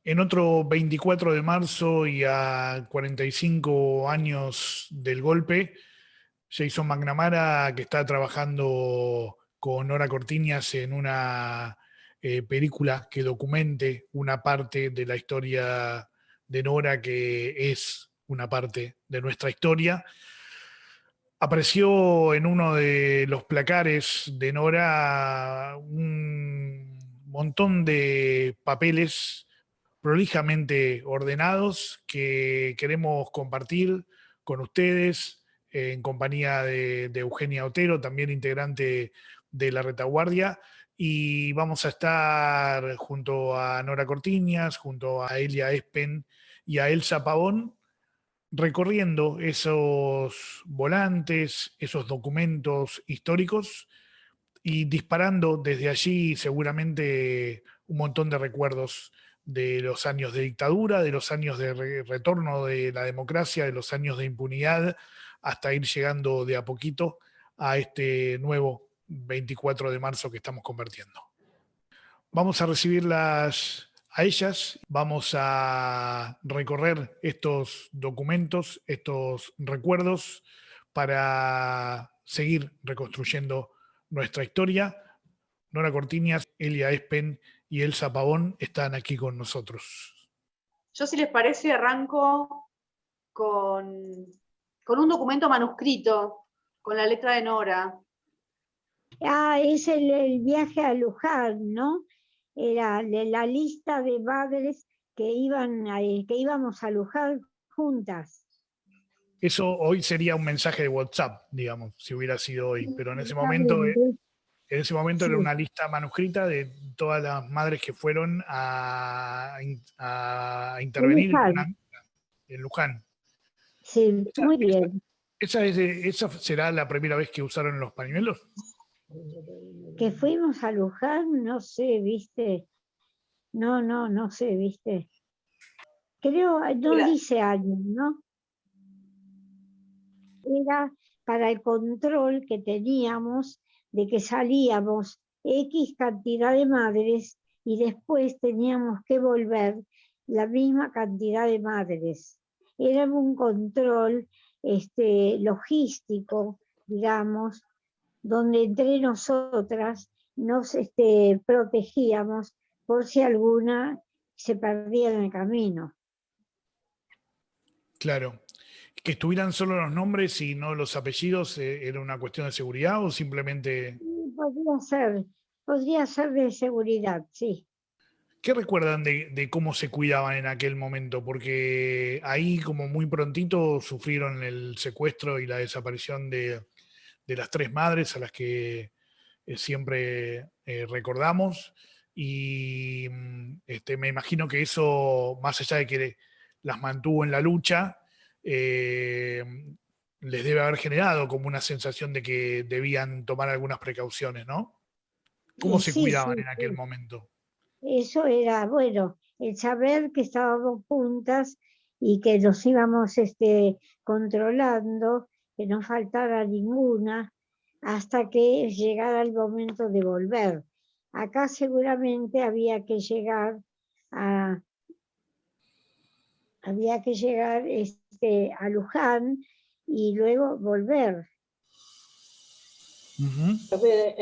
En otro 24 de marzo y a 45 años del golpe, Jason McNamara, que está trabajando con Nora Cortiñas en una película que documente una parte de la historia de Nora, que es una parte de nuestra historia. Apareció en uno de los placares de Nora un montón de papeles prolijamente ordenados que queremos compartir con ustedes en compañía de Eugenia Otero, también integrante de La Retaguardia, y vamos a estar junto a Nora Cortiñas, junto a Elia Espen y a Elsa Pavón, recorriendo esos volantes, esos documentos históricos y disparando desde allí seguramente un montón de recuerdos de los años de dictadura, de los años de retorno de la democracia, de los años de impunidad, hasta ir llegando de a poquito a este nuevo 24 de marzo que estamos convirtiendo. Vamos a recibirlas a ellas, vamos a recorrer estos documentos, estos recuerdos, para seguir reconstruyendo nuestra historia. Nora Cortiñas, Elia Espen y Elsa Pavón están aquí con nosotros. Yo, si les parece, arranco con un documento manuscrito, con la letra de Nora. Es el viaje a Luján, ¿no? Era la lista de madres que íbamos a Luján juntas. Eso hoy sería un mensaje de WhatsApp, digamos, si hubiera sido hoy, pero en ese momento Sí. era una lista manuscrita de todas las madres que fueron a intervenir en Luján. Sí, muy bien. ¿Esa será la primera vez que usaron los pañuelos? Que fuimos a Luján, no sé, ¿viste? No sé, ¿viste? Creo, no dice años, ¿no? Era para el control que teníamos de que salíamos X cantidad de madres y después teníamos que volver la misma cantidad de madres. Era un control logístico, digamos, donde entre nosotras nos protegíamos por si alguna se perdía en el camino. Claro. ¿Que estuvieran solo los nombres y no los apellidos era una cuestión de seguridad o simplemente...? Podría ser de seguridad, sí. ¿Qué recuerdan de cómo se cuidaban en aquel momento? Porque ahí como muy prontito sufrieron el secuestro y la desaparición de las tres madres a las que siempre recordamos, y me imagino que eso, más allá de que las mantuvo en la lucha, les debe haber generado como una sensación de que debían tomar algunas precauciones, ¿no? ¿Cómo se cuidaban en aquel momento? Eso era, bueno, el saber que estábamos juntas y que nos íbamos controlando, que no faltara ninguna, hasta que llegara el momento de volver. Acá seguramente había que llegar a Luján y luego volver. A ver,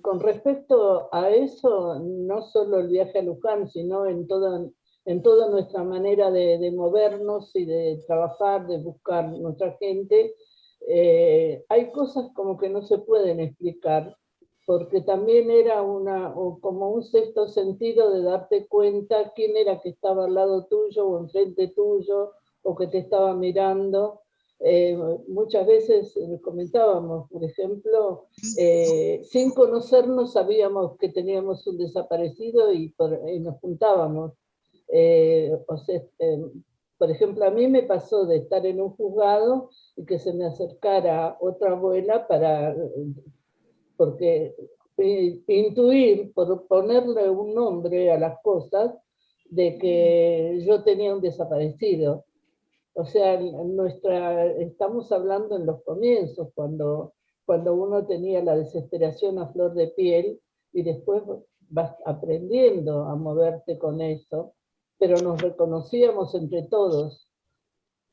con respecto a eso, no solo el viaje a Luján, sino en toda nuestra manera de movernos y de trabajar, de buscar nuestra gente, hay cosas como que no se pueden explicar, porque también era como un sexto sentido de darte cuenta quién era que estaba al lado tuyo o enfrente tuyo o que te estaba mirando. Muchas veces comentábamos, por ejemplo, sin conocernos sabíamos que teníamos un desaparecido y nos juntábamos. Por ejemplo, a mí me pasó de estar en un juzgado y que se me acercara otra abuela porque intuir, por ponerle un nombre a las cosas, de que yo tenía un desaparecido. O sea, estamos hablando en los comienzos, cuando uno tenía la desesperación a flor de piel y después vas aprendiendo a moverte con eso. pero nos reconocíamos entre todos,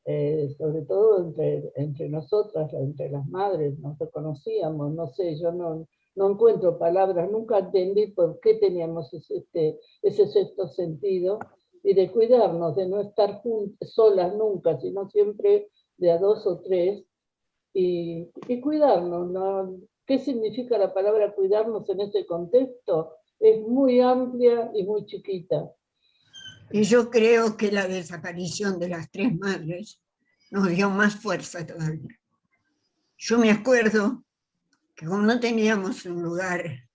sobre todo entre nosotras, entre las madres, nos reconocíamos, no sé, yo no encuentro palabras, nunca entendí por qué teníamos ese sexto sentido, y de cuidarnos, de no estar solas nunca, sino siempre de a dos o tres, y cuidarnos, ¿no? ¿Qué significa la palabra cuidarnos en ese contexto? Es muy amplia y muy chiquita. Y yo creo que la desaparición de las tres madres nos dio más fuerza todavía. Yo me acuerdo que como no teníamos un lugar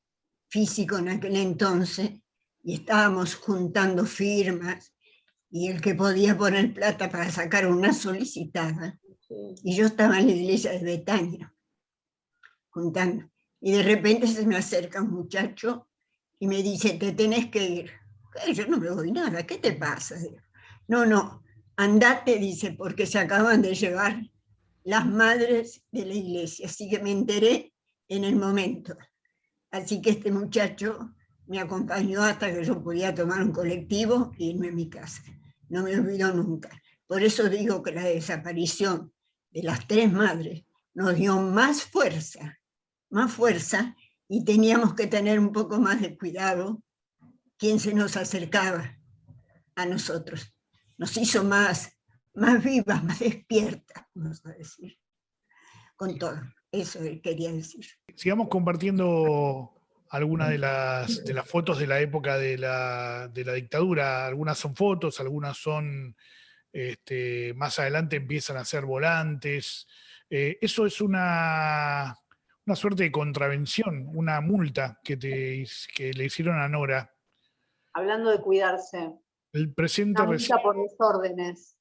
físico en aquel entonces, y estábamos juntando firmas, y el que podía poner plata para sacar una solicitada, Sí. y yo estaba en la iglesia de Betania, juntando, y de repente se me acerca un muchacho y me dice, te tenés que ir. Yo no me voy nada, ¿qué te pasa? No, andate, dice, porque se acaban de llevar las madres de la iglesia, así que me enteré en el momento. Así que este muchacho me acompañó hasta que yo podía tomar un colectivo e irme a mi casa. No me olvido nunca. Por eso digo que la desaparición de las tres madres nos dio más fuerza, y teníamos que tener un poco más de cuidado quien se nos acercaba a nosotros. Nos hizo más vivas, más despiertas, vamos a decir, con todo. Eso quería decir. Sigamos compartiendo algunas de las fotos de la época de la dictadura. Algunas son fotos, algunas son, más adelante empiezan a ser volantes. Eso es una suerte de contravención, una multa que le hicieron a Nora. Hablando de cuidarse. El presente Una multa por desórdenes.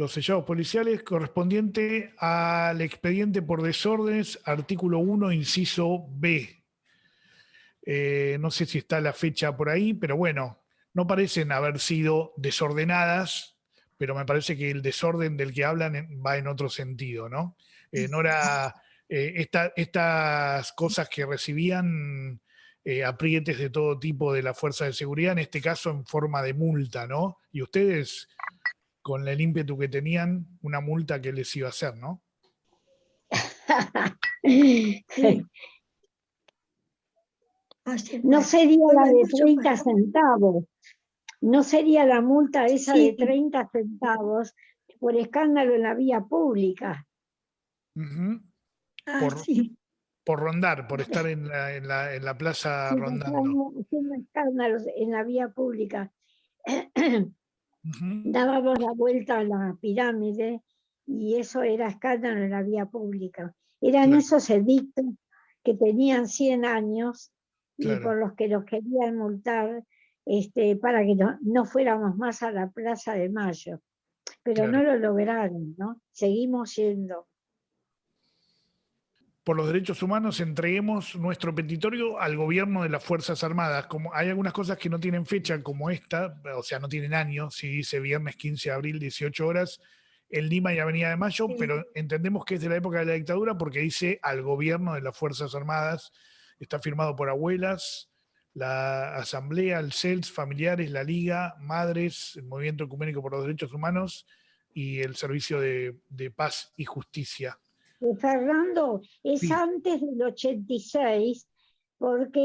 los sellados policiales correspondiente al expediente por desórdenes, artículo 1, inciso B. No sé si está la fecha por ahí, pero bueno, no parecen haber sido desordenadas, pero me parece que el desorden del que hablan va en otro sentido, ¿no? Nora, estas cosas que recibían aprietes de todo tipo de la fuerza de seguridad, en este caso en forma de multa, ¿no? Y ustedes, con el ímpetu que tenían, una multa que les iba a hacer, ¿no? No sería la de 30 centavos. No sería la multa esa de 30 centavos por escándalo en la vía pública. Uh-huh. Sí. Por rondar, por estar en la plaza rondando. Haciendo escándalos en la vía pública. Uh-huh. Dábamos la vuelta a la pirámide y eso era escándalo en la vía pública. Eran esos edictos que tenían 100 años y por los que nos querían multar para que no fuéramos más a la Plaza de Mayo. Pero no lo lograron, ¿no? Seguimos yendo. Por los derechos humanos, entreguemos nuestro petitorio al gobierno de las Fuerzas Armadas. Como hay algunas cosas que no tienen fecha, como esta, o sea, no tienen año, si dice viernes 15 de abril, 18 horas, en Lima y Avenida de Mayo, pero entendemos que es de la época de la dictadura porque dice al gobierno de las Fuerzas Armadas, está firmado por abuelas, la Asamblea, el CELS, familiares, la Liga, Madres, el Movimiento Ecuménico por los Derechos Humanos y el Servicio de Paz y Justicia. Fernando, es antes del 86, porque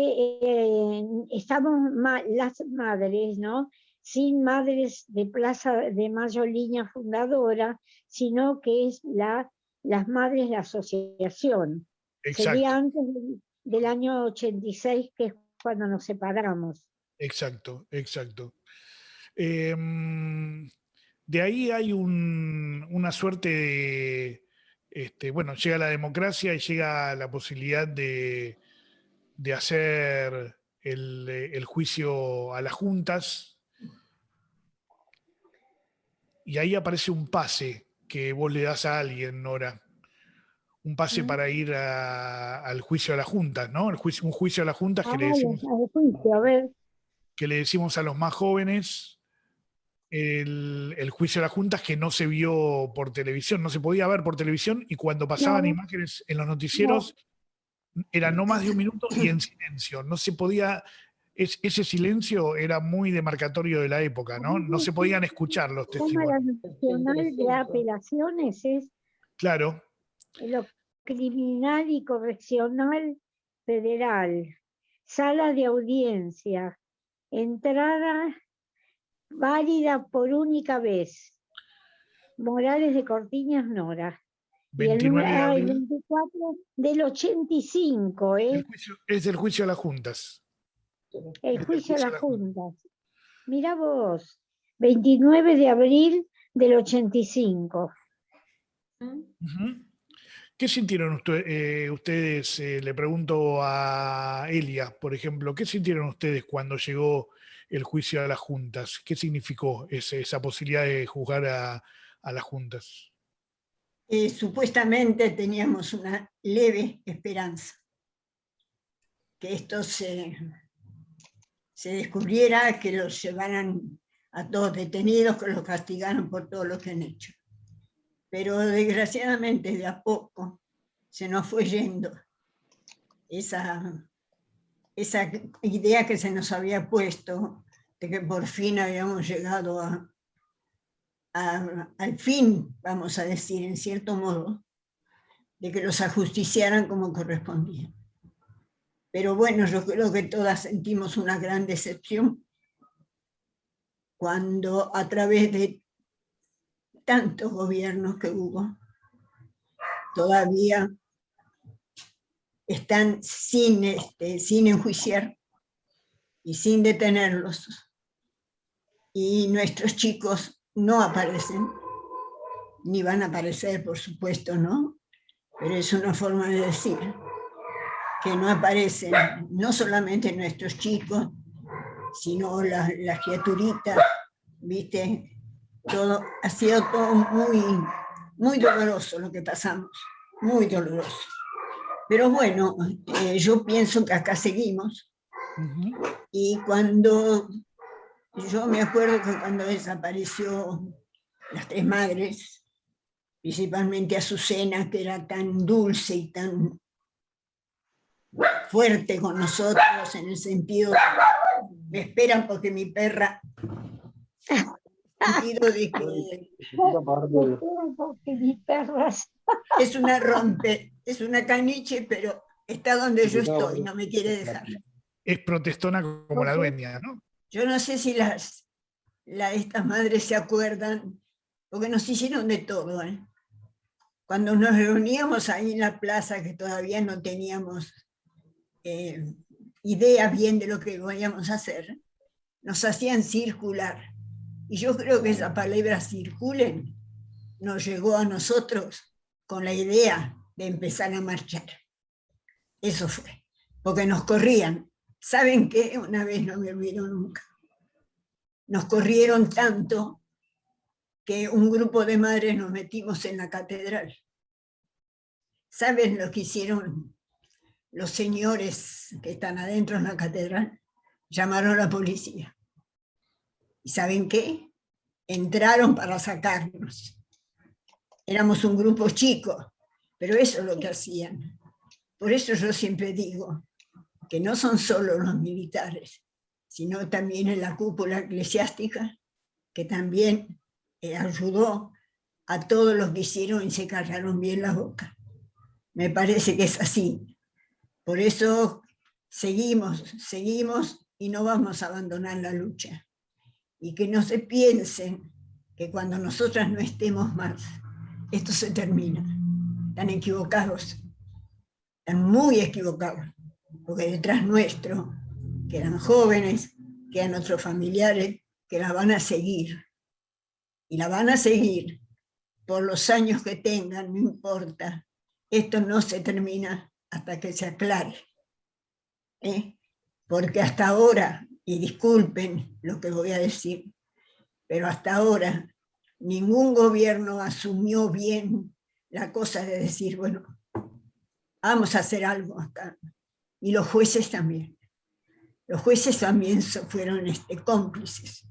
estamos las madres, ¿no? Sin madres de Plaza de Mayo línea fundadora, sino que es las madres de asociación. Exacto. Sería antes del año 86, que es cuando nos separamos. Exacto. De ahí hay una suerte de... bueno, llega la democracia y llega la posibilidad de hacer el juicio a las juntas, y ahí aparece un pase que vos le das a alguien, Nora. Un pase para ir al juicio a las juntas, ¿no? Un juicio a las juntas que le decimos a los más jóvenes. El juicio a las juntas que no se vio por televisión, no se podía ver por televisión, y cuando pasaban imágenes en los noticieros era no más de un minuto y en silencio, no se podía ese silencio era muy demarcatorio de la época, ¿no? No se podían escuchar los Cámara testimonios. Nacional de Apelaciones es Claro, lo criminal y correccional federal. Sala de audiencia. Entrada válida por única vez. Morales de Cortiñas, Nora. Y el 29 de número abril. 24 del 85, Es el juicio a las juntas. el el juicio a juicio a las las juntas. Mirá vos, 29 de abril del 85. Ujú. ¿Qué sintieron ustedes? Le pregunto a Elia, por ejemplo, ¿qué sintieron ustedes cuando llegó el juicio a las juntas? ¿Qué significó esa posibilidad de juzgar a las juntas? Supuestamente teníamos una leve esperanza que esto se descubriera, que los llevaran a todos detenidos, que los castigaran por todo lo que han hecho. Pero desgraciadamente de a poco se nos fue yendo esa idea que se nos había puesto de que por fin habíamos llegado al fin, vamos a decir, en cierto modo, de que los ajusticiaran como correspondía. Pero bueno, yo creo que todas sentimos una gran decepción cuando a través de tantos gobiernos que hubo, todavía están sin enjuiciar y sin detenerlos. Y nuestros chicos no aparecen, ni van a aparecer, por supuesto, ¿no? Pero es una forma de decir que no aparecen no solamente nuestros chicos, sino las criaturitas, ¿viste? Todo, ha sido todo muy, muy doloroso lo que pasamos, muy doloroso. Pero bueno, yo pienso que acá seguimos. Y cuando, yo me acuerdo que cuando desapareció las tres madres, principalmente Azucena, que era tan dulce y tan fuerte con nosotros, en el sentido de, me esperan porque mi perra, sentido de que es una es una caniche, pero está donde yo estoy, no me quiere dejar. Es protestona como la dueña, ¿no? Yo no sé si estas madres se acuerdan, porque nos hicieron de todo, ¿eh? Cuando nos reuníamos ahí en la plaza, que todavía no teníamos idea bien de lo que íbamos a hacer, nos hacían circular. Y yo creo que esa palabra circulen nos llegó a nosotros con la idea de empezar a marchar. Eso fue, porque nos corrían. ¿Saben qué? Una vez no me olvido nunca. Nos corrieron tanto que un grupo de madres nos metimos en la catedral. ¿Saben lo que hicieron los señores que están adentro en la catedral? Llamaron a la policía. ¿Y saben qué? Entraron para sacarnos. Éramos un grupo chico, pero eso es lo que hacían. Por eso yo siempre digo que no son solo los militares, sino también en la cúpula eclesiástica, que también ayudó a todos los que hicieron y se callaron bien la boca. Me parece que es así. Por eso seguimos y no vamos a abandonar la lucha. Y que no se piensen que cuando nosotras no estemos más, esto se termina. Están equivocados, están muy equivocados, porque detrás nuestro quedan jóvenes, quedan otros familiares que la van a seguir. Y la van a seguir por los años que tengan, no importa. Esto no se termina hasta que se aclare. Porque hasta ahora, y disculpen lo que voy a decir, pero hasta ahora ningún gobierno asumió bien la cosa de decir, bueno, vamos a hacer algo acá. Y los jueces también. Los jueces también fueron cómplices.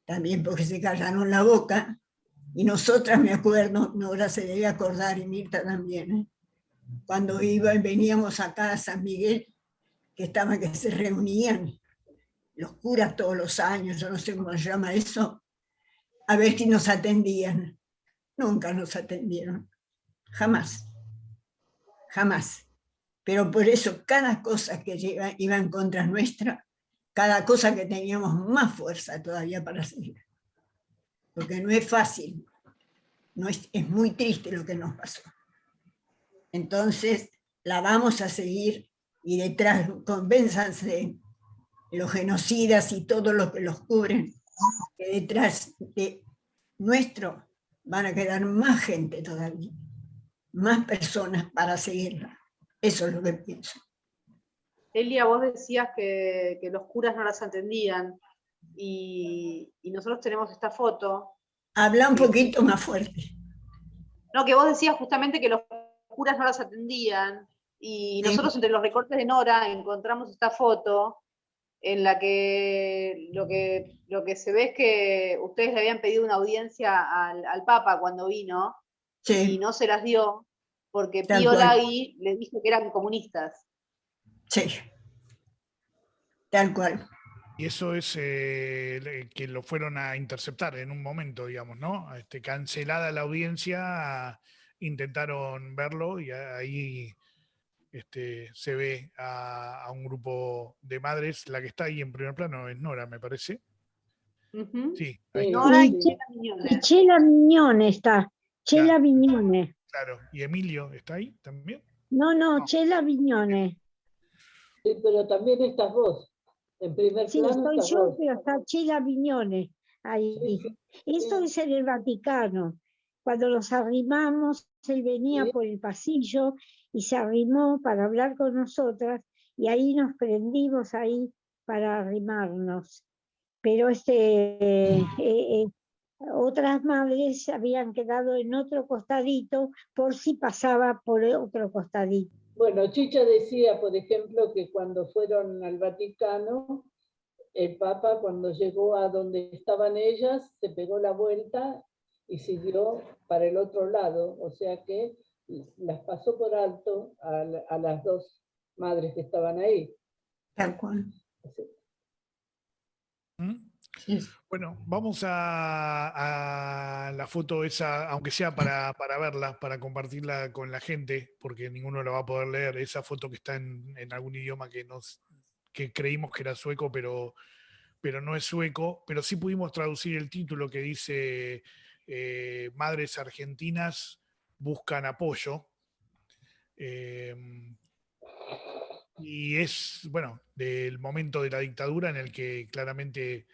También porque se callaron la boca. Y nosotras, me acuerdo, Nora se debe acordar, y Mirta también, cuando veníamos acá a San Miguel, que se reunían los curas todos los años, yo no sé cómo se llama eso, a ver si nos atendían. Nunca nos atendieron, jamás, jamás. Pero por eso cada cosa que iba en contra nuestra, cada cosa que teníamos más fuerza todavía para seguir. Porque no es fácil, no es muy triste lo que nos pasó. Entonces la vamos a seguir y detrás, convénzanse los genocidas y todos los que los cubren, que detrás de nuestro van a quedar más gente todavía, más personas para seguirla. Eso es lo que pienso. Elia, vos decías que los curas no las atendían y nosotros tenemos esta foto. Habla un poquito más fuerte. No, que vos decías justamente que los curas no las atendían y nosotros entre los recortes de Nora encontramos esta foto en la que lo que se ve es que ustedes le habían pedido una audiencia al Papa cuando vino, Sí. Y no se las dio porque Tal Pío cual. Lagui le dijo que eran comunistas. Sí, tal cual. Y eso es que lo fueron a interceptar en un momento, digamos, ¿no? Cancelada la audiencia, intentaron verlo y ahí se ve a un grupo de madres. La que está ahí en primer plano es Nora, me parece. Ujú. Sí, Sí. ahí está. Nora y Sí. Chela Y Miñones. Chela Miñone está, Chela Claro. Viñone. Claro. ¿Y Emilio está ahí también? No, No. Chela Viñone. Sí, pero también estás vos. En primer Sí, plano estoy estás yo, vos. pero está Chela Viñone ahí. Sí, sí, Esto sí. es en el Vaticano. Cuando los arrimamos, él venía Sí. por el pasillo y se arrimó para hablar con nosotras y ahí nos prendimos ahí para arrimarnos. Pero otras madres habían quedado en otro costadito por si pasaba por otro costadito. Bueno, Chicha decía, por ejemplo, que cuando fueron al Vaticano, el Papa cuando llegó a donde estaban ellas, se pegó la vuelta y siguió para el otro lado, o sea que las pasó por alto a las dos madres que estaban ahí. Tal cual. ¿Mm? Sí. Bueno, vamos a la foto esa, aunque sea para verla, para compartirla con la gente, porque ninguno la va a poder leer. Esa foto que está en algún idioma que creímos que era sueco, pero no es sueco. Pero sí pudimos traducir el título que dice Madres Argentinas buscan apoyo. Y es, bueno, del momento de la dictadura en el que claramente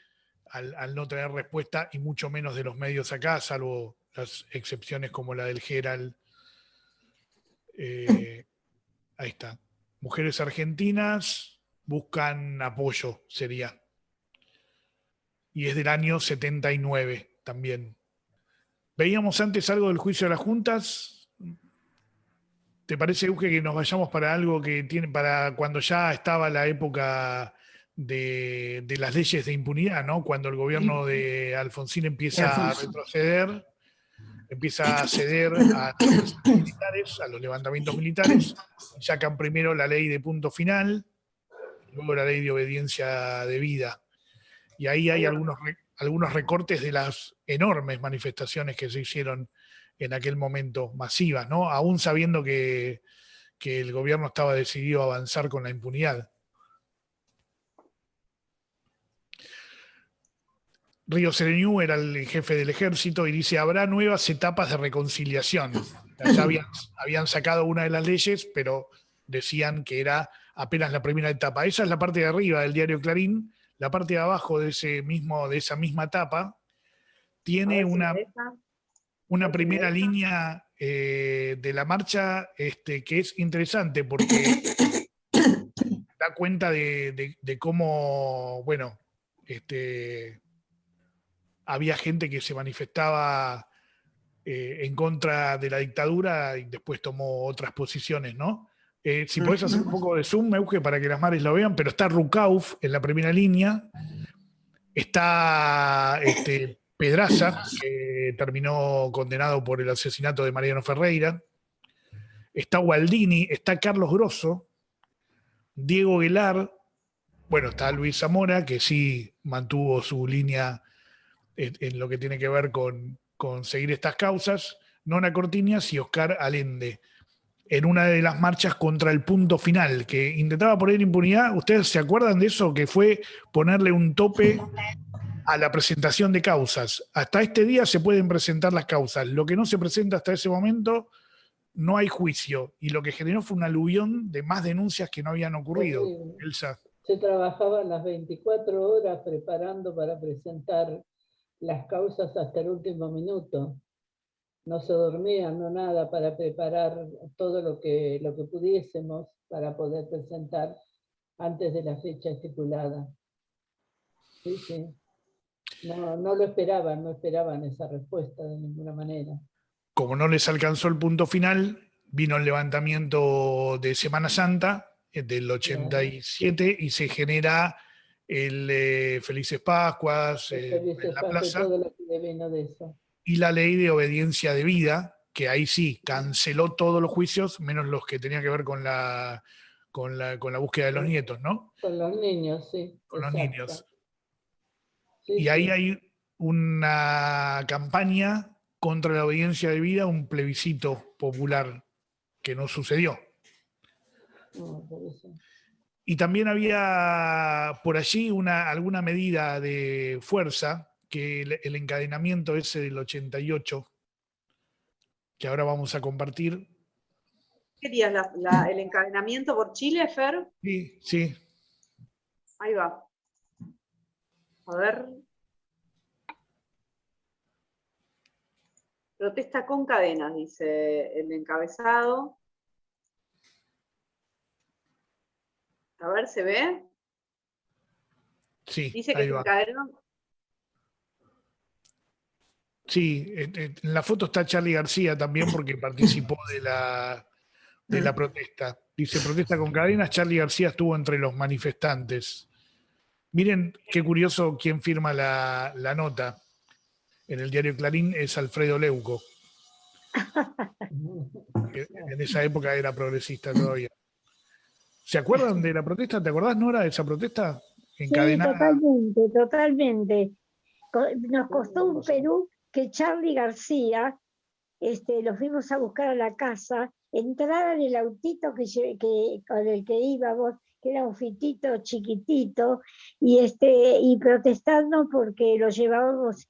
al no tener respuesta y mucho menos de los medios acá, salvo las excepciones como la del Herald. Ahí está. Mujeres argentinas buscan apoyo, sería. Y es del año 79 también. Veíamos antes algo del juicio de las juntas. ¿Te parece, Euge, que nos vayamos para algo que tiene, para cuando ya estaba la época de las leyes de impunidad, ¿no? Cuando el gobierno de Alfonsín empieza a retroceder, empieza a ceder a los militares, a los levantamientos militares, sacan primero la ley de punto final, luego la ley de obediencia debida. Y ahí hay algunos recortes de las enormes manifestaciones que se hicieron en aquel momento, masivas, ¿no? Aún sabiendo que el gobierno estaba decidido a avanzar con la impunidad. Río Sereñú era el jefe del ejército y dice, habrá nuevas etapas de reconciliación. Ya habían sacado una de las leyes, pero decían que era apenas la primera etapa. Esa es la parte de arriba del diario Clarín. La parte de abajo de esa misma etapa tiene A ver si me deja. una a ver si me primera deja. línea de la marcha que es interesante porque da cuenta de cómo, bueno, había gente que se manifestaba en contra de la dictadura y después tomó otras posiciones, ¿no? Si podés hacer un poco de zoom, Euge, para que las madres lo vean, pero está Rucauf en la primera línea, está Pedraza, que terminó condenado por el asesinato de Mariano Ferreira, está Gualdini, está Carlos Grosso, Diego Guelar, Bueno, está Luis Zamora, que sí mantuvo su línea en lo que tiene que ver con seguir estas causas, Nona Cortiñas y Oscar Allende, en una de las marchas contra el punto final, que intentaba poner impunidad. ¿Ustedes se acuerdan de eso? Que fue ponerle un tope a la presentación de causas. Hasta este día se pueden presentar las causas. Lo que no se presenta hasta ese momento, no hay juicio. Y lo que generó fue un aluvión de más denuncias que no habían ocurrido. Horrible. Elsa. Se trabajaban las 24 horas preparando para presentar las causas hasta el último minuto. No se dormía, no nada, para preparar todo lo que pudiésemos para poder presentar antes de la fecha estipulada. Sí, sí. No, no lo esperaban, no esperaban esa respuesta de ninguna manera. Como no les alcanzó el punto final, vino el levantamiento de Semana Santa del 87 y se genera el Felices Pascuas en Felices la Pascuas y plaza todo lo que vino de eso. y la ley de obediencia debida, que ahí sí canceló todos los juicios, menos los que tenían que ver con la búsqueda de los nietos, ¿no? Con los niños, sí. Con los Exacto. niños. Sí, Y ahí sí. hay una campaña contra la obediencia debida, un plebiscito popular que no sucedió. No, por eso. Y también había por allí alguna medida de fuerza, que el encadenamiento ese del 88, que ahora vamos a compartir. ¿Querías el encadenamiento por Chile, Fer? Sí, sí. Ahí va. A ver. Protesta con cadenas, dice el encabezado. A ver, ¿se ve? Sí, Dice que ahí se va. encadenó. Sí, en la foto está Charly García también porque participó de la protesta. Dice, protesta con cadenas, Charly García estuvo entre los manifestantes. Miren qué curioso quién firma la nota. En el diario Clarín es Alfredo Leuco, que en esa época era progresista todavía. ¿Se acuerdan de la protesta? ¿Te acordás, Nora, de esa protesta? Sí, Encadenada. totalmente, totalmente. Nos costó un Perú que Charly García, lo fuimos a buscar a la casa, entrara en el autito con el que íbamos, que era un fitito chiquitito, y protestando porque lo llevábamos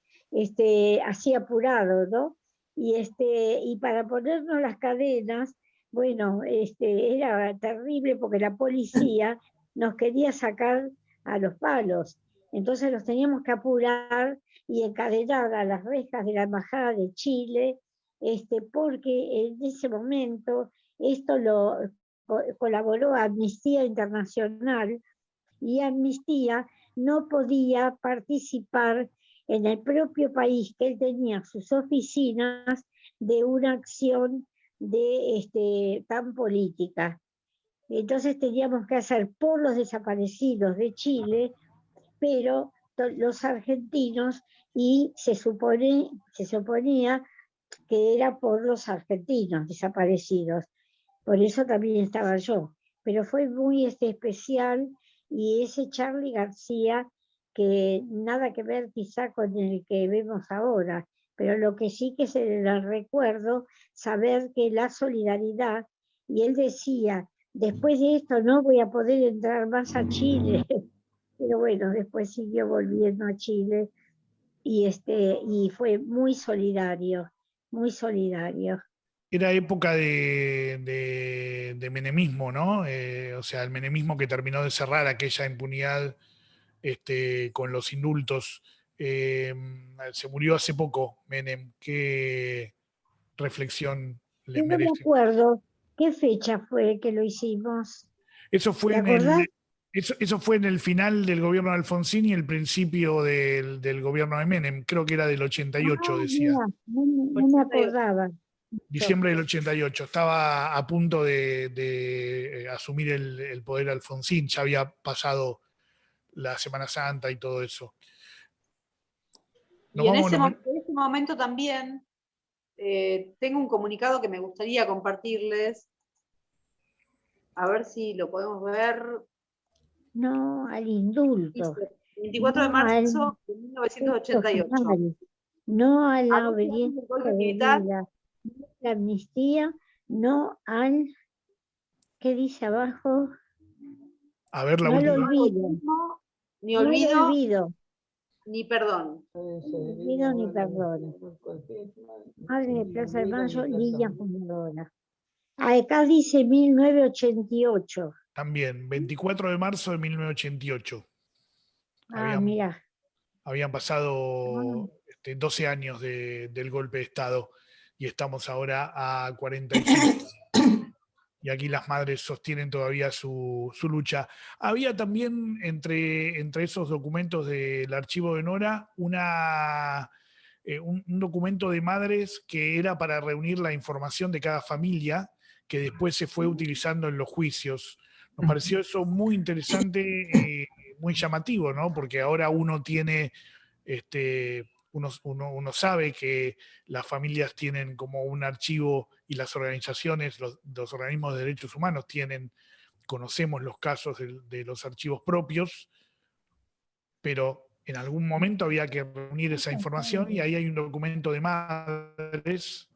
así apurado, ¿no? Y para ponernos las cadenas, bueno, era terrible porque la policía nos quería sacar a los palos. Entonces los teníamos que apurar y encadenar a las rejas de la Embajada de Chile, porque en ese momento esto lo colaboró Amnistía Internacional y Amnistía no podía participar en el propio país que él tenía sus oficinas de una acción tan política. Entonces teníamos que hacer por los desaparecidos de Chile, pero los argentinos, y se suponía que era por los argentinos desaparecidos. Por eso también estaba yo. Pero fue muy especial, y ese Charly García, que nada que ver quizá con el que vemos ahora, pero lo que sí que se le recuerdo, saber que la solidaridad, y él decía, después de esto no voy a poder entrar más a Chile, pero bueno, después siguió volviendo a Chile, y fue muy solidario, muy solidario. Era época de menemismo, ¿no? O sea, el menemismo que terminó de cerrar aquella impunidad con los indultos. Se murió hace poco Menem. ¿Qué reflexión Yo les no me merece? acuerdo qué fecha fue que lo hicimos. Eso fue ¿Te acordás? eso fue en el final del gobierno de Alfonsín y el principio del gobierno de Menem. Creo que era del 88, decía. Mira, no me acordaba. Diciembre del 88. Estaba a punto de asumir el poder Alfonsín. Ya había pasado la Semana Santa y todo eso. Y en ese momento también tengo un comunicado que me gustaría compartirles. A ver si lo podemos ver. no al indulto, Dice, 24 de no al marzo de texto 1988. final, no a A la 12 años obediencia del golpe militar, debida, no a la amnistía, no al, ¿qué dice abajo? A ver, la No al última. olvido, ni no al olvido, olvido, ni perdón. olvido ni perdón. Madre de Plaza de Mayo, Línea Fundadora. Acá dice 1988. También, 24 de marzo de 1988. Ah, mira. Habían pasado 12 años del golpe de Estado y estamos ahora a 45. Y aquí las madres sostienen todavía su lucha. Había también entre esos documentos del archivo de Nora un documento de madres que era para reunir la información de cada familia, que después se fue utilizando en los juicios. Nos pareció eso muy interesante, muy llamativo, ¿no? Porque ahora uno tiene, uno sabe que las familias tienen como un archivo y las organizaciones, los organismos de derechos humanos conocemos los casos de los archivos propios, pero en algún momento había que reunir esa información y ahí hay un documento de madres.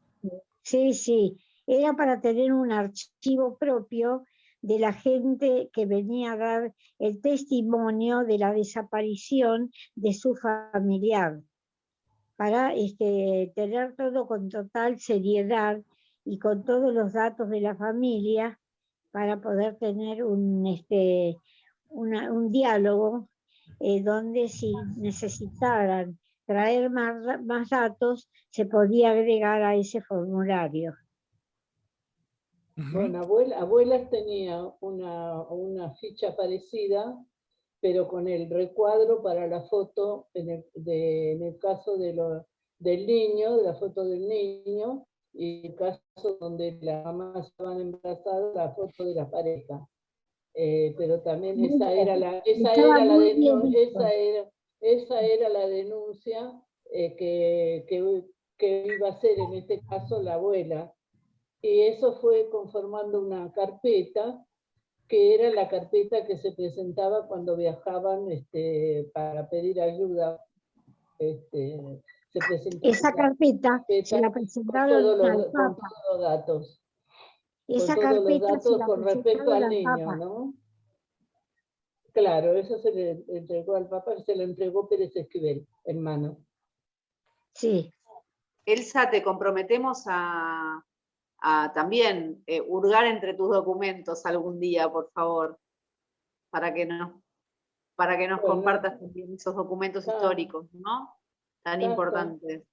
Sí, sí, era para tener un archivo propio de la gente que venía a dar el testimonio de la desaparición de su familiar, para tener todo con total seriedad y con todos los datos de la familia para poder tener un diálogo donde si necesitaran traer más datos, se podía agregar a ese formulario. Bueno, abuelas tenía una ficha parecida, pero con el recuadro para la foto, en el caso del niño, de la foto del niño, y el caso donde la mamá estaba embarazada, la foto de la pareja. Pero también esa era la denuncia que iba a hacer en este caso la abuela. Y eso fue conformando una carpeta, que era la carpeta que se presentaba cuando viajaban para pedir ayuda. Esa carpeta se la presentaron al Papa. Con todos los datos. Esa Con todos los carpeta se datos la con respecto al presentaron al niño, Papa. ¿no? Claro, eso se le entregó al Papa, se lo entregó Pérez Esquivel en mano. Sí. Elsa, te comprometemos a también hurgar entre tus documentos algún día, por favor, para que nos compartas también esos documentos históricos, ¿no? Tan importantes.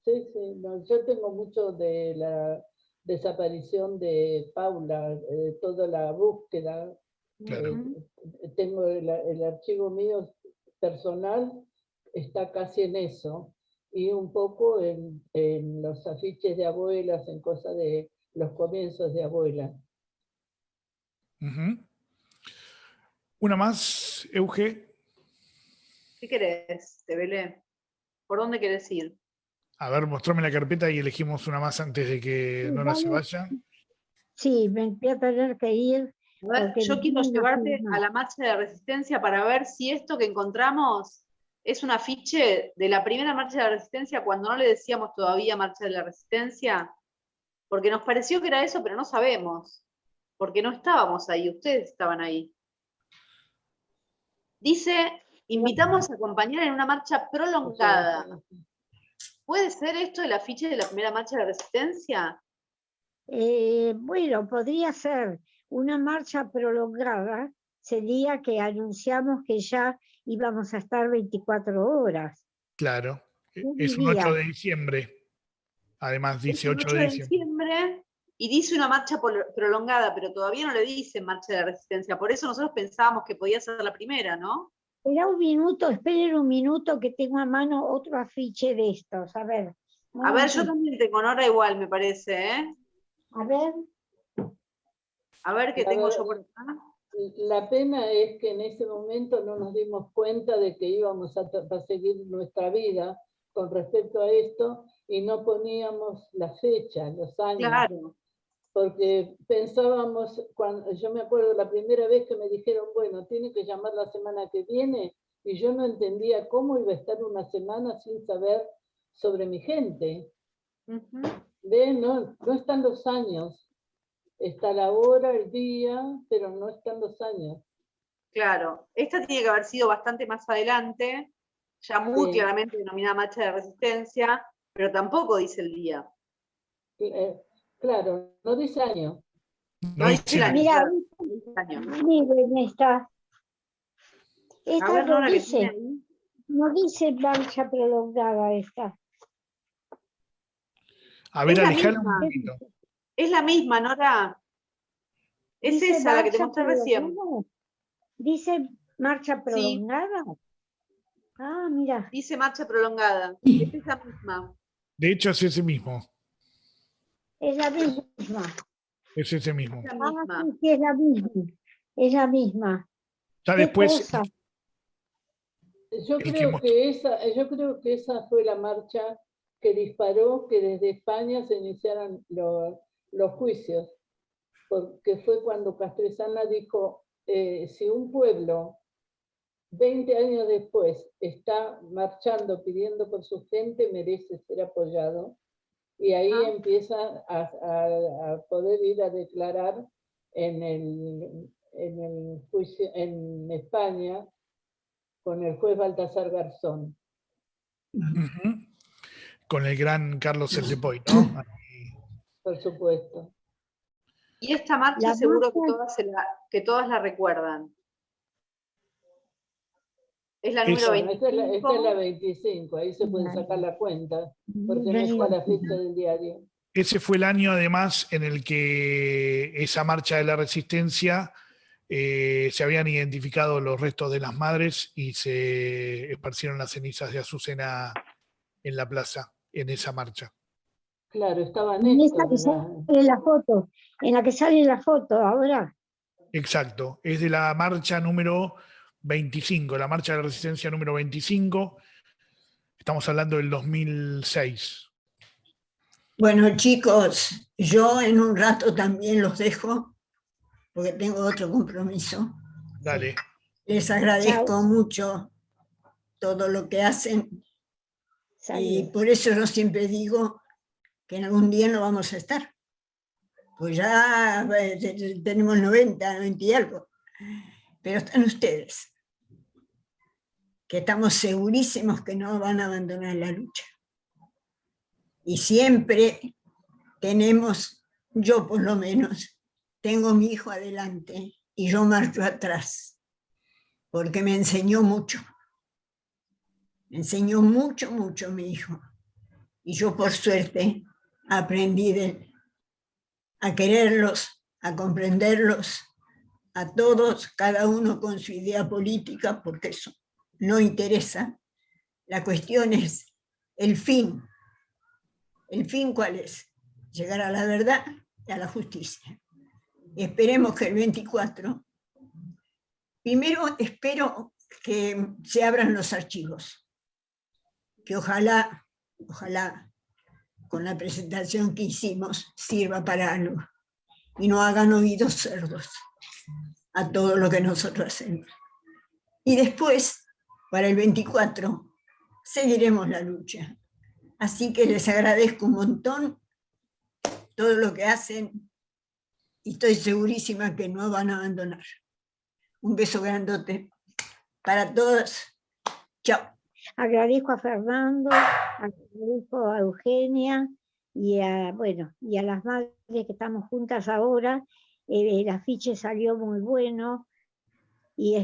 Sí, sí, no, yo tengo mucho de la desaparición de Paula, toda la búsqueda. Claro. Tengo el archivo mío personal, está casi en eso, y un poco en los afiches de abuelas, en cosas de los comienzos de abuela. Una más, Euge. ¿Qué querés, Tebelé? ¿Por dónde querés ir? A ver, mostrame la carpeta y elegimos una más antes de que Nora se vaya. Sí, me voy a tener que ir. Yo quiero llevarte a la marcha de la resistencia para ver si esto que encontramos es un afiche de la primera marcha de la resistencia, cuando no le decíamos todavía marcha de la resistencia, porque nos pareció que era eso, pero no sabemos, porque no estábamos ahí, ustedes estaban ahí. Dice, invitamos a acompañar en una marcha prolongada. ¿Puede ser esto el afiche de la primera marcha de la resistencia? Bueno, podría ser una marcha prolongada, sería que anunciamos que ya íbamos a estar 24 horas. Claro, es un 8 de diciembre. Además dice 8 de diciembre. Y dice una marcha prolongada, pero todavía no le dice marcha de la resistencia. Por eso nosotros pensábamos que podía ser la primera, ¿no? Esperen un minuto que tengo a mano otro afiche de estos. A ver. A ver, yo también tengo Nora igual, me parece, ¿eh? A ver. A ver qué tengo yo por acá. La pena es que en ese momento no nos dimos cuenta de que íbamos a seguir nuestra vida con respecto a esto y no poníamos la fecha, los años. Claro. porque pensábamos, cuando, yo me acuerdo la primera vez que me dijeron, bueno, tiene que llamar la semana que viene, y yo no entendía cómo iba a estar una semana sin saber sobre mi gente. Ujú. ¿Ve? No, no están los años. Está la hora, el día, pero no están los años. Claro, esta tiene que haber sido bastante más adelante, ya muy Sí. claramente denominada marcha de resistencia, pero tampoco dice el día. Claro, no dice año. No dice el año, Mira, claro, no dice el año. miren esta. A Esta ver, no Nora, que tiene dice, ahí. no dice marcha prolongada esta. A ver, Es la alejalo un misma. poquito. Es la misma, Nora. Es ¿Dice esa la que te marcha mostré recién. prolongada? ¿Dice marcha Sí, prolongada? Ah, mira. dice marcha prolongada. Es esa misma. De hecho, es ese mismo. Es la misma. Es ese mismo. Es la Ah, misma. sí, sí, es la misma. Es la misma. Ya ¿Qué después, cosa? Yo el que creo mostró. yo creo que esa fue la marcha que disparó que desde España se iniciaran los juicios, porque fue cuando Castresana dijo, si un pueblo 20 años después está marchando pidiendo por su gente, merece ser apoyado. Y ahí Ah. empieza a poder ir a declarar en el juicio en España con el juez Baltasar Garzón. Ujú. Con el gran Carlos El Depoy, ¿no? Por supuesto. Y esta marcha La seguro que marcha, que todas la recuerdan. Es la número Es, Bueno, esta es la 25. 25, ahí se puede sacar la cuenta, porque no vení, está la fecha del diario. ese fue el año, además, en el que esa marcha de la resistencia se habían identificado los restos de las madres y se esparcieron las cenizas de Azucena en la plaza, en esa marcha. Claro, estaba en esta Néstor. que sale la foto, en la que sale la foto ahora. Exacto, es de la marcha número 25, la marcha de la resistencia número 25. Estamos hablando del 2006. Bueno, chicos, yo en un rato también los dejo, porque tengo otro compromiso. Dale. Les agradezco Chao. mucho todo lo que hacen y Salud. por eso yo siempre digo que en algún día no vamos a estar. Pues ya tenemos 90 y algo, pero están ustedes, que estamos segurísimos que no van a abandonar la lucha. Y siempre tenemos, yo por lo menos, tengo mi hijo adelante y yo marcho atrás, porque me enseñó mucho. Me enseñó mucho, mucho mi hijo. Y yo por suerte aprendí de él a quererlos, a comprenderlos, a todos, cada uno con su idea política, porque eso no interesa. La cuestión es el fin. ¿El fin cuál es? Llegar a la verdad y a la justicia. Y esperemos que el 24, primero espero que se abran los archivos, que ojalá con la presentación que hicimos sirva para algo y no hagan oídos sordos a todo lo que nosotros hacemos. Y después, para el 24, seguiremos la lucha. Así que les agradezco un montón todo lo que hacen y estoy segurísima que no van a abandonar. Un beso grandote para todos. Chao. Agradezco a Fernando, agradezco a Eugenia y y a las madres que estamos juntas ahora. El afiche salió muy bueno y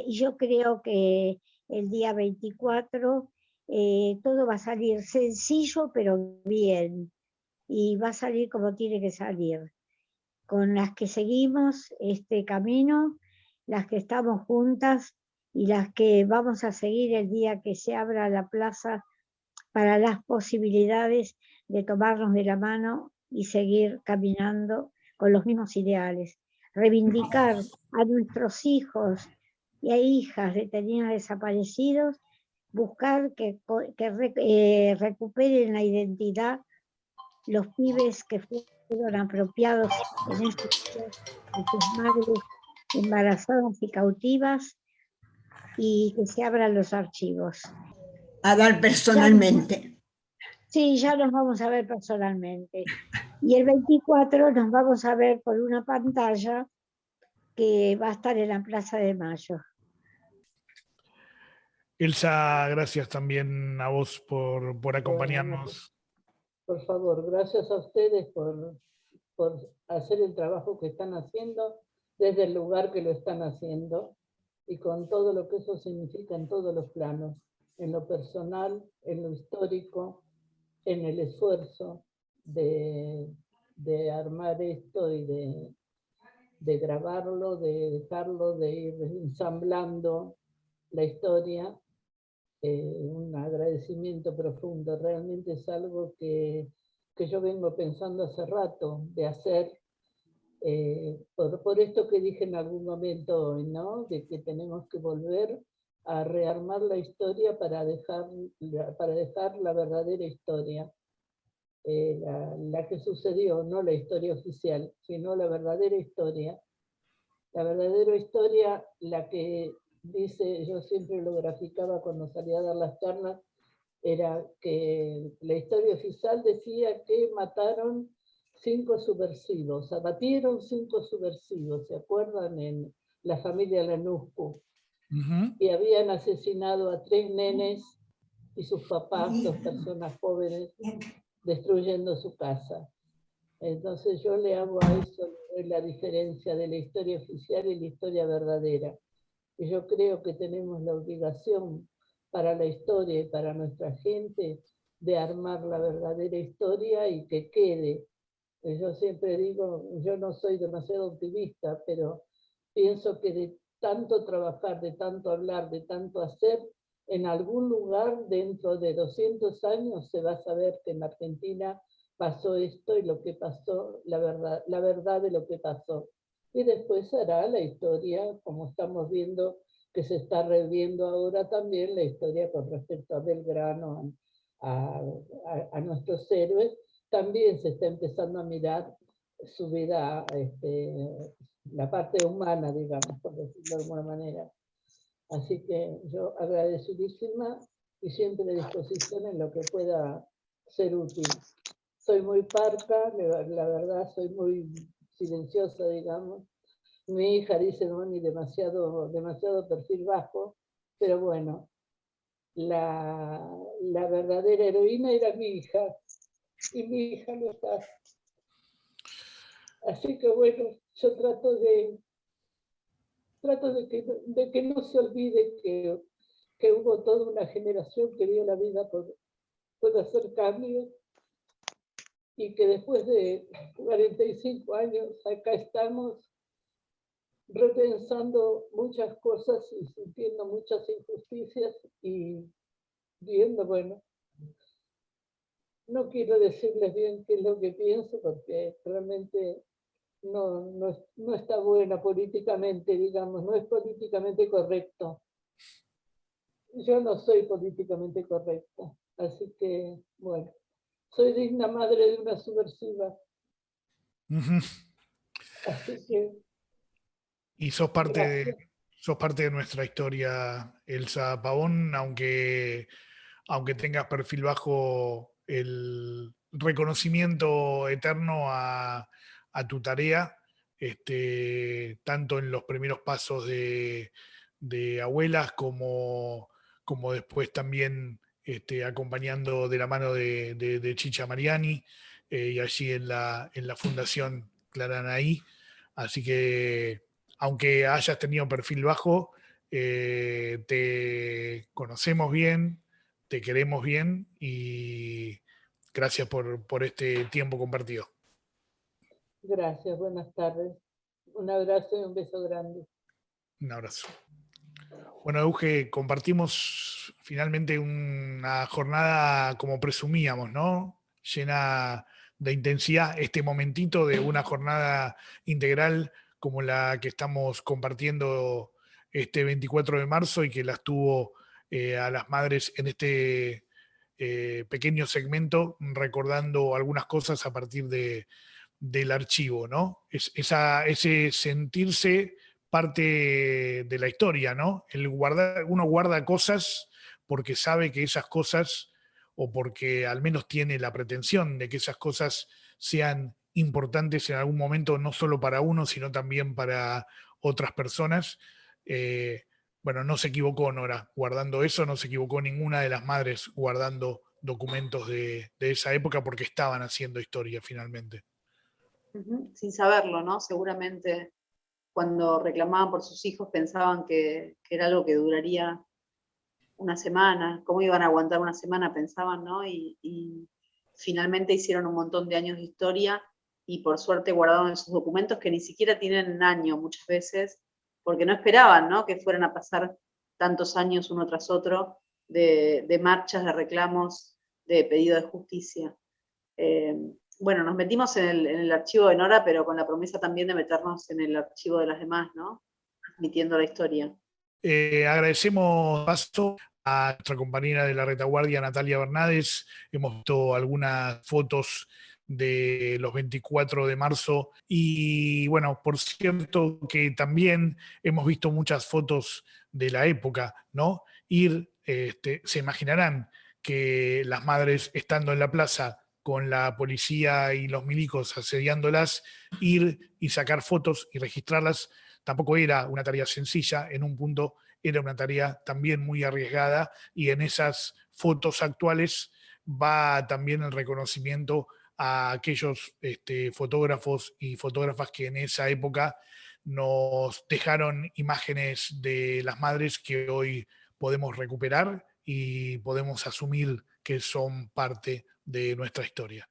yo creo que el día 24 todo va a salir sencillo pero bien y va a salir como tiene que salir. Con las que seguimos este camino, las que estamos juntas y las que vamos a seguir el día que se abra la plaza para las posibilidades de tomarnos de la mano y seguir caminando con los mismos ideales. Reivindicar a nuestros hijos y a hijas detenidas desaparecidos, buscar que recuperen la identidad los pibes que fueron apropiados en este caso de sus madres embarazadas y cautivas, y que se abran los archivos. A dar personalmente. Sí, ya nos vamos a ver personalmente. Y el 24 nos vamos a ver por una pantalla que va a estar en la Plaza de Mayo. Elsa, gracias también a vos por acompañarnos. Por favor, gracias a ustedes por hacer el trabajo que están haciendo desde el lugar que lo están haciendo y con todo lo que eso significa en todos los planos, en lo personal, en lo histórico, en el esfuerzo de armar esto y de grabarlo, de dejarlo, de ir ensamblando la historia. Un agradecimiento profundo, realmente es algo que yo vengo pensando hace rato de hacer, por esto que dije en algún momento hoy, ¿no? De que tenemos que volver a rearmar la historia para dejar la verdadera historia, la que sucedió, no la historia oficial, sino la verdadera historia. La verdadera historia, la que dice, yo siempre lo graficaba cuando salía a dar las charlas, era que la historia oficial decía que mataron 5 subversivos, abatieron 5 subversivos, ¿se acuerdan? En la familia Lanusco. Y habían asesinado a 3 nenes y sus papás, 2 personas jóvenes, destruyendo su casa. Entonces yo le hago a eso la diferencia de la historia oficial y la historia verdadera. Y yo creo que tenemos la obligación para la historia y para nuestra gente de armar la verdadera historia y que quede. Yo siempre digo, yo no soy demasiado optimista, pero pienso que de tanto trabajar, de tanto hablar, de tanto hacer, en algún lugar dentro de 200 años se va a saber que en Argentina pasó esto y lo que pasó, la verdad de lo que pasó. Y después será la historia, como estamos viendo, que se está reviendo ahora también, la historia con respecto a Belgrano, a nuestros héroes, también se está empezando a mirar su vida, la parte humana, digamos, por decirlo de alguna manera. Así que yo agradecidísima y siempre a disposición en lo que pueda ser útil. Soy muy parca, la verdad, soy muy silenciosa, digamos. Mi hija dice, no, ni demasiado perfil bajo, pero bueno, la verdadera heroína era mi hija, y mi hija no está. Así que bueno, yo trato de que no se olvide que hubo toda una generación que dio la vida por hacer cambios, y que después de 45 años acá estamos repensando muchas cosas y sintiendo muchas injusticias y viendo, bueno, no quiero decirles bien qué es lo que pienso porque realmente no está buena políticamente, digamos, no es políticamente correcto. Yo no soy políticamente correcta, así que, bueno, soy digna madre de una subversiva. Así que... Y sos parte de nuestra historia, Elsa Pavón, aunque tengas perfil bajo, el reconocimiento eterno a tu tarea, tanto en los primeros pasos de abuelas como después también acompañando de la mano de Chicha Mariani, y allí en la Fundación Claranaí. Así que, aunque hayas tenido perfil bajo, te conocemos bien, te queremos bien y gracias por este tiempo compartido. Gracias, buenas tardes. Un abrazo y un beso grande. Un abrazo. Bueno, Euge, compartimos finalmente una jornada como presumíamos, ¿no? Llena de intensidad, este momentito de una jornada integral como la que estamos compartiendo este 24 de marzo y que las tuvo a las madres en pequeño segmento recordando algunas cosas a partir del archivo, ¿no? Ese sentirse parte de la historia, ¿no? Uno guarda cosas porque sabe que esas cosas, o porque al menos tiene la pretensión de que esas cosas sean importantes en algún momento, no solo para uno, sino también para otras personas. Bueno, no se equivocó Nora guardando eso, no se equivocó ninguna de las madres guardando documentos de esa época porque estaban haciendo historia finalmente. Sin saberlo, ¿no? Seguramente cuando reclamaban por sus hijos pensaban que era algo que duraría una semana, cómo iban a aguantar una semana, pensaban, ¿no? Y finalmente hicieron un montón de años de historia y por suerte guardaron esos documentos que ni siquiera tienen un año muchas veces, porque no esperaban, ¿no? Que fueran a pasar tantos años uno tras otro de marchas, de reclamos, de pedido de justicia. Bueno, nos metimos en el archivo de Nora, pero con la promesa también de meternos en el archivo de las demás, ¿no? Transmitiendo la historia. Agradecemos paso a nuestra compañera de la retaguardia, Natalia Bernades. Hemos visto algunas fotos de los 24 de marzo y bueno, por cierto que también hemos visto muchas fotos de la época, ¿no? Se imaginarán que las madres estando en la plaza con la policía y los milicos asediándolas, ir y sacar fotos y registrarlas tampoco era una tarea sencilla, en un punto era una tarea también muy arriesgada y en esas fotos actuales va también el reconocimiento a aquellos fotógrafos y fotógrafas que en esa época nos dejaron imágenes de las madres que hoy podemos recuperar y podemos asumir que son parte de nuestra historia.